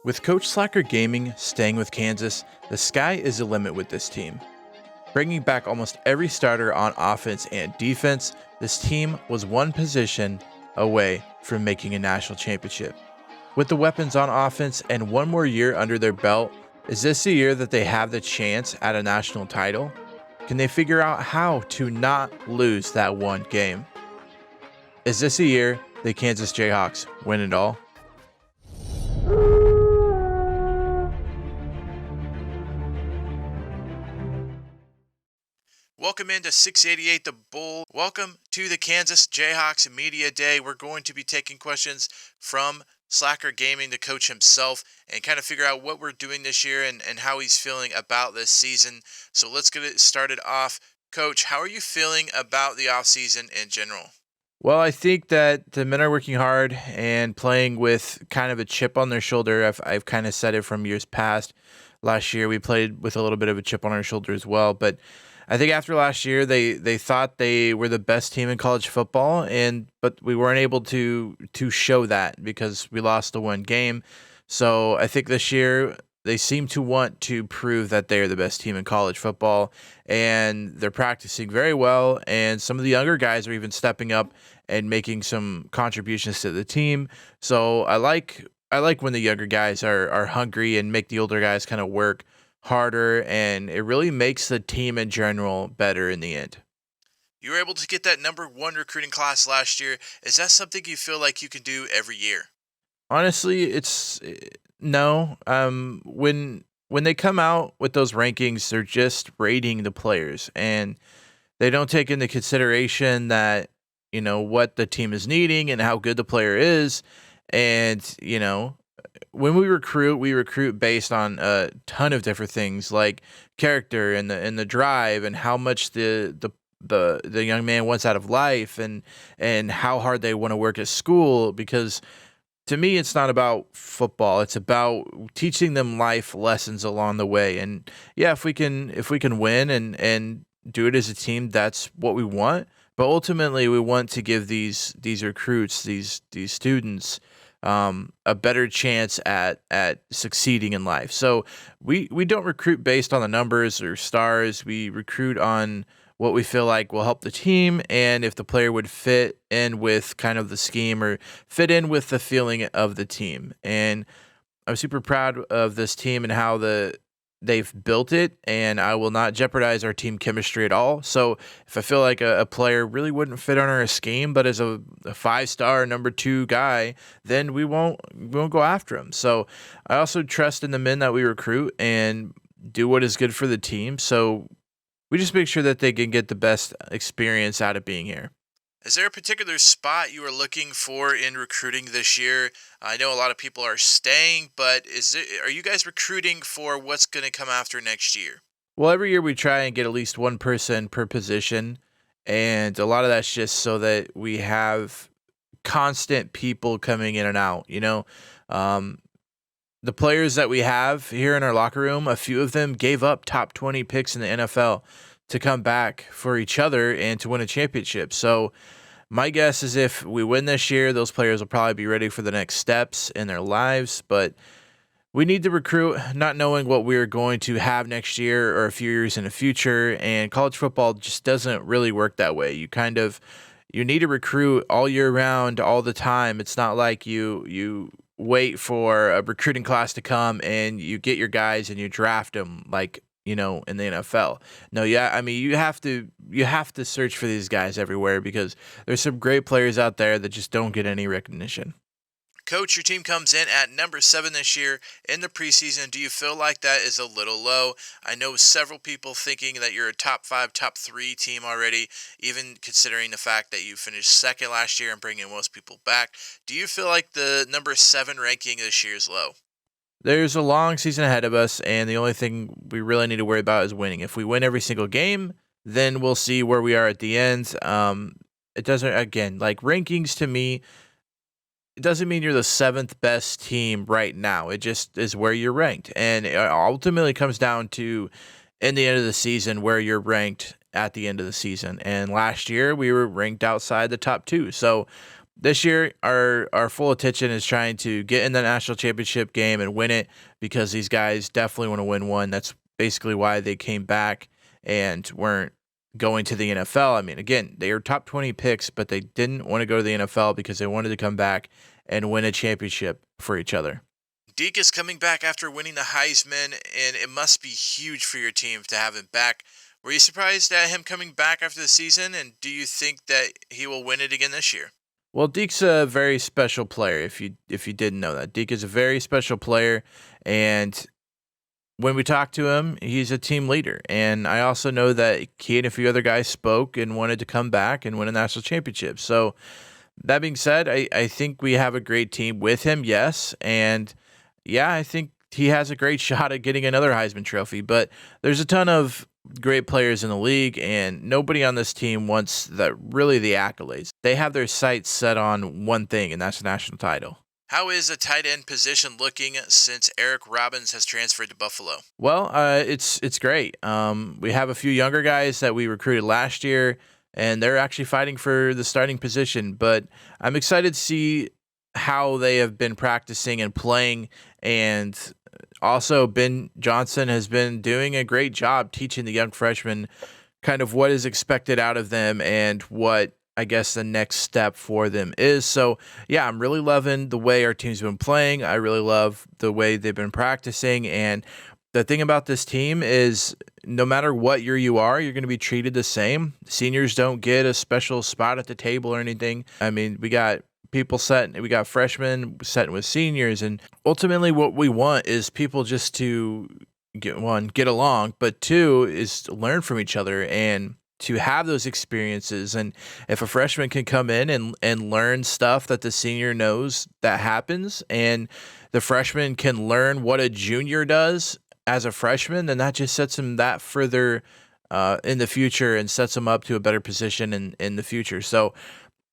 With Coach Slacker Gaming staying with Kansas, the sky is the limit with this team. Bringing back almost every starter on offense and defense, this team was one position away from making a national championship. With the weapons on offense and one more year under their belt, is this the year that they have the chance at a national title? Can they figure out how to not lose that one game? Is this a year the Kansas Jayhawks win it all? Welcome into 688 The Bull. Welcome to the Kansas Jayhawks Media Day. We're going to be taking questions from Slacker Gaming, the coach himself, and kind of figure out what we're doing this year and how he's feeling about this season. So let's get it started off. Coach, how are you feeling about the offseason in general? Well, I think that the men are working hard and playing with kind of a chip on their shoulder. I've kind of said it from years past. Last year we played with a little bit of a chip on our shoulder as well, but I think after last year, they thought they were the best team in college football, but we weren't able to show that because we lost the one game. So I think this year they seem to want to prove that they are the best team in college football, and they're practicing very well. And some of the younger guys are even stepping up and making some contributions to the team. So I like when the younger guys are hungry and make the older guys kind of work harder, and it really makes the team in general better in the end. You were able to get that number one recruiting class last year. Is that something you feel like you can do every year? Honestly, it's no. When they come out with those rankings, they're just rating the players, and they don't take into consideration that what the team is needing and how good the player is, and when we recruit based on a ton of different things like character and the drive and how much the young man wants out of life and how hard they want to work at school. Because to me, it's not about football; it's about teaching them life lessons along the way. And yeah, if we can win and do it as a team, that's what we want. But ultimately, we want to give these recruits, these students, a better chance at succeeding in life. So we don't recruit based on the numbers or stars. We recruit on what we feel like will help the team, and if the player would fit in with kind of the scheme or fit in with the feeling of the team. And I'm super proud of this team and how they've built it, and I will not jeopardize our team chemistry at all. So if I feel like a player really wouldn't fit on our scheme, but as a 5-star number 2 guy, then we won't go after him. So I also trust in the men that we recruit and do what is good for the team. So we just make sure that they can get the best experience out of being here. Is there a particular spot you are looking for in recruiting this year? I know a lot of people are staying, but are you guys recruiting for what's going to come after next year? Well, every year we try and get at least one person per position, and a lot of that's just so that we have constant people coming in and out. The players that we have here in our locker room, a few of them gave up top 20 picks in the NFL to come back for each other and to win a championship. So my guess is if we win this year, those players will probably be ready for the next steps in their lives. But we need to recruit not knowing what we're going to have next year or a few years in the future. And college football just doesn't really work that way. You need to recruit all year round, all the time. It's not like you wait for a recruiting class to come and you get your guys and you draft them like in the NFL. No, yeah, I mean you have to search for these guys everywhere because there's some great players out there that just don't get any recognition. Coach, your team comes in at number 7 this year in the preseason. Do you feel like that is a little low? I know several people thinking that you're a top 5, top 3 team already, even considering the fact that you finished second last year and bringing most people back. Do you feel like the number 7 ranking this year is low? There's a long season ahead of us, and the only thing we really need to worry about is winning. If we win every single game, then we'll see where we are at the end. It doesn't, again, like rankings to me, it doesn't mean you're the 7th best team right now. It just is where you're ranked. And it ultimately comes down to, in the end of the season, where you're ranked at the end of the season. And last year, we were ranked outside the top 2. So this year, our full attention is trying to get in the national championship game and win it because these guys definitely want to win one. That's basically why they came back and weren't going to the NFL. I mean, again, they were top 20 picks, but they didn't want to go to the NFL because they wanted to come back and win a championship for each other. Deke is coming back after winning the Heisman, and it must be huge for your team to have him back. Were you surprised at him coming back after the season, and do you think that he will win it again this year? Well, Deke's a very special player. If you didn't know that, Deke is a very special player, and when we talked to him, he's a team leader. And I also know that he and a few other guys spoke and wanted to come back and win a national championship. So that being said, I think we have a great team with him, yes. And yeah, I think he has a great shot at getting another Heisman Trophy. But there's a ton of great players in the league, and nobody on this team wants the accolades. They have their sights set on one thing, and that's the national title. How is the tight end position looking since Eric Robbins has transferred to Buffalo? Well, it's great. We have a few younger guys that we recruited last year, and they're actually fighting for the starting position. But I'm excited to see how they have been practicing and playing, and also Ben Johnson has been doing a great job teaching the young freshmen kind of what is expected out of them and what I guess the next step for them is. So yeah, I'm really loving the way our team's been playing. I really love the way they've been practicing. And the thing about this team is no matter what year you are, you're going to be treated the same. Seniors don't get a special spot at the table or anything. I mean, we got freshmen setting with seniors. And ultimately what we want is people just to get along, but two is to learn from each other and to have those experiences. And if a freshman can come in and learn stuff that the senior knows that happens, and the freshman can learn what a junior does as a freshman, then that just sets him that further in the future and sets him up to a better position in the future. So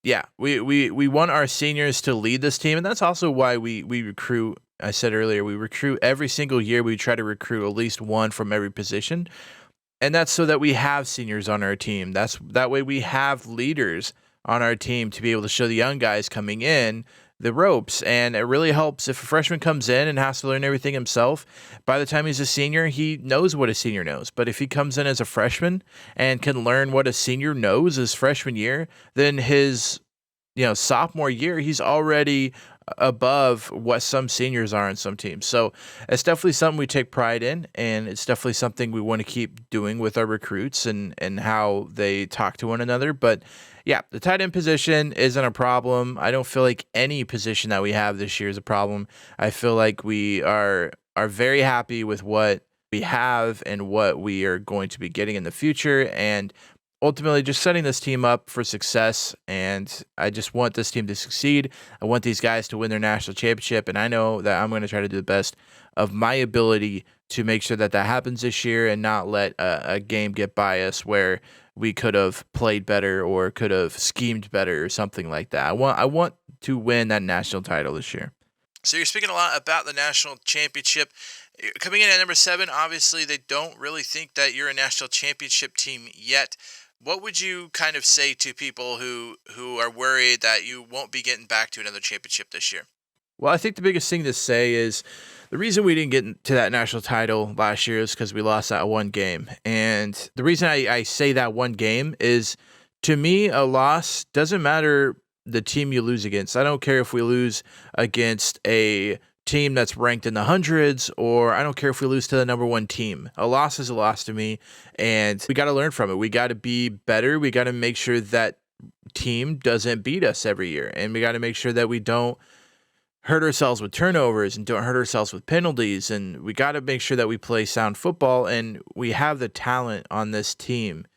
yeah, we want our seniors to lead this team, and that's also why we recruit. I said earlier, we recruit every single year. We try to recruit at least one from every position. And that's so that we have seniors on our team. That way we have leaders on our team to be able to show the young guys coming in the ropes. And it really helps if a freshman comes in and has to learn everything himself. By the time he's a senior, he knows what a senior knows. But if he comes in as a freshman and can learn what a senior knows his freshman year, then his sophomore year, he's already above what some seniors are in some teams. So it's definitely something we take pride in, and it's definitely something we want to keep doing with our recruits and how they talk to one another. But yeah, the tight end position isn't a problem. I don't feel like any position that we have this year is a problem. I feel like we are very happy with what we have and what we are going to be getting in the future, and ultimately just setting this team up for success. And I just want this team to succeed. I want these guys to win their national championship, and I know that I'm going to try to do the best of my ability to make sure that happens this year and not let a game get by us where we could have played better or could have schemed better or something like that. I want to win that national title this year. So you're speaking a lot about the national championship. Coming in at number 7, obviously they don't really think that you're a national championship team yet. What would you kind of say to people who are worried that you won't be getting back to another championship this year? Well, I think the biggest thing to say is the reason we didn't get to that national title last year is because we lost that one game. And the reason I say that one game is, to me, a loss doesn't matter the team you lose against. I don't care if we lose against a team that's ranked in the hundreds, or I don't care if we lose to the number 1 team. A loss is a loss to me, and we got to learn from it. We got to be better. We got to make sure that team doesn't beat us every year, and we got to make sure that we don't hurt ourselves with turnovers and don't hurt ourselves with penalties, and we got to make sure that we play sound football, and we have the talent on this team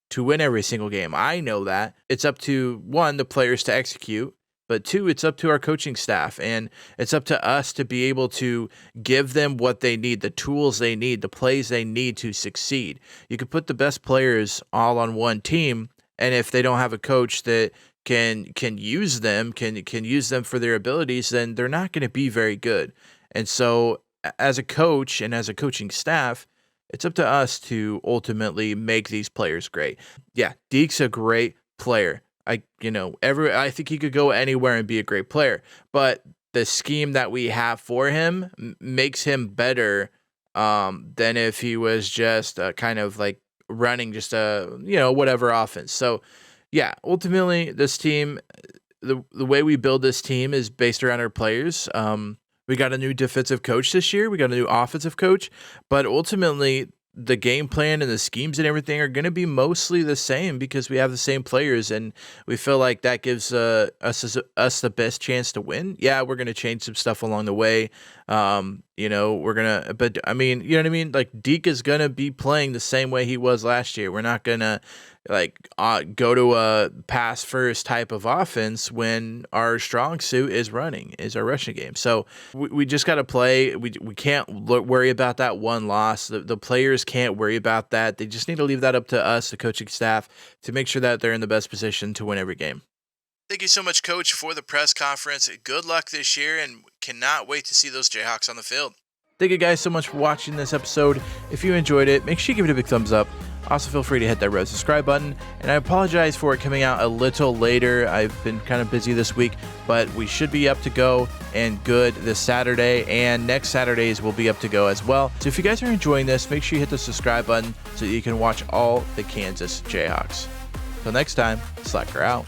to win every single game. I know that. It's up to, 1, the players to execute, but 2, it's up to our coaching staff, and it's up to us to be able to give them what they need, the tools they need, the plays they need to succeed. You could put the best players all on one team, and if they don't have a coach that can use them, can use them for their abilities, then they're not going to be very good. And so as a coach and as a coaching staff, it's up to us to ultimately make these players great. Yeah, Deke's a great player. I think he could go anywhere and be a great player, but the scheme that we have for him makes him better than if he was just kind of like running just whatever offense. So yeah, ultimately this team, the way we build this team is based around our players. We got a new defensive coach this year. We got a new offensive coach, but ultimately the game plan and the schemes and everything are going to be mostly the same because we have the same players, and we feel like that gives us the best chance to win. Yeah, we're going to change some stuff along the way. We're going to, but I mean, you know what I mean? Like Deke is going to be playing the same way he was last year. We're not going to go to a pass first type of offense when our strong suit is our rushing game. So we just got to play. We can't worry about that one loss. The players can't worry about that. They just need to leave that up to us, the coaching staff, to make sure that they're in the best position to win every game. Thank you so much, Coach, for the press conference. Good luck this year, and cannot wait to see those Jayhawks on the field. Thank you guys so much for watching this episode. If you enjoyed it, make sure you give it a big thumbs up. Also, feel free to hit that red subscribe button. And I apologize for it coming out a little later. I've been kind of busy this week, but we should be up to go and good this Saturday. And next Saturdays will be up to go as well. So if you guys are enjoying this, make sure you hit the subscribe button so that you can watch all the Kansas Jayhawks. Until next time, Slacker out.